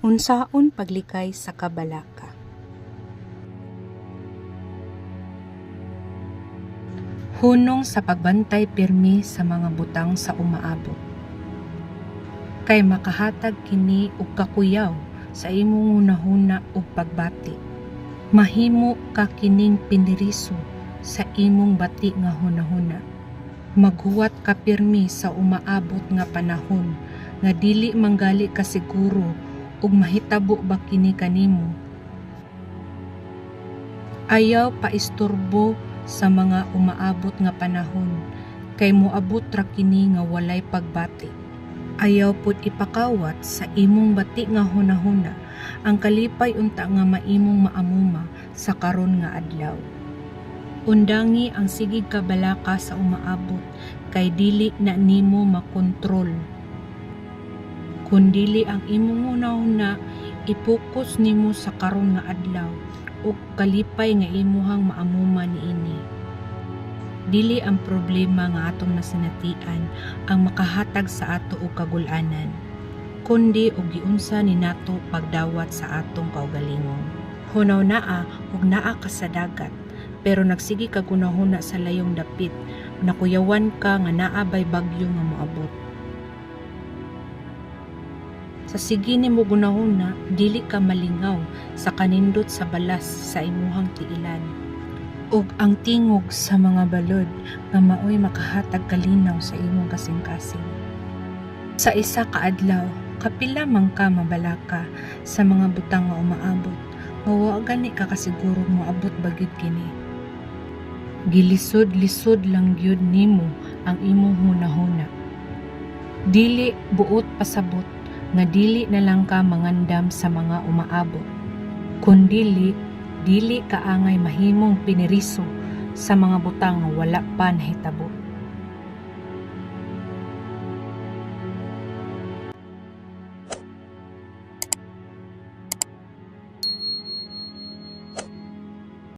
Unsaon paglikay sa kabalaka. Hunong sa pagbantay pirmi sa mga butang sa umaabot. Kay makahatag kini og kakuyaw sa imong hunahuna ug pagbati. Mahimo ka kining piniriso sa imong bati nga hunahuna. Maghuwat ka pirmi sa umaabot nga panahon nga dili manggali ka siguro ug mahitabo ba kini kanimo. Ayaw paisturbo sa mga umaabot nga panahon kay moabot ra kini nga walay pagbati. Ayaw pud ipakawat sa imong bati nga hunahuna ang kalipay unta nga maimong maamuma sa karon nga adlaw. Undangi ang sigig kabalaka sa umaabot kay dili na nimo makontrol. Kundili ang imong hunahuna ipokus nimo sa karon nga adlaw ug kalipay nga imuhang maamuma niini. Dili ang problema nga atong nasinatian ang makahatag sa ato og kagul-anan, kundi og giunsa ni nato pagdawat sa atong kaugalingon. Hunaw naa ug naa ka sa dagat, pero nagsigi ka gunahuna sa layong dapit, nakuyawan ka nga naabay bagyo nga moabot. Sa sige nimo gunahuna, dili ka malingaw sa kanindot sa balas sa imuhang tiilan. Ug ang tingog sa mga balod nga maoy makahatag kalinaw sa imong kasing-kasing. Sa isa ka adlaw, kapila man ka mabalaka sa mga butang nga umaabot, wa gani ka kasiguro moabot bagyod kini. Gilisod-lisod lang gyud nimo ang imong hunahuna. Dili buot pasabot nga dili na lang ka mangandam sa mga umaabot, kundi dili kaangay mahimong piniriso sa mga butang nga wala pa nahitabo.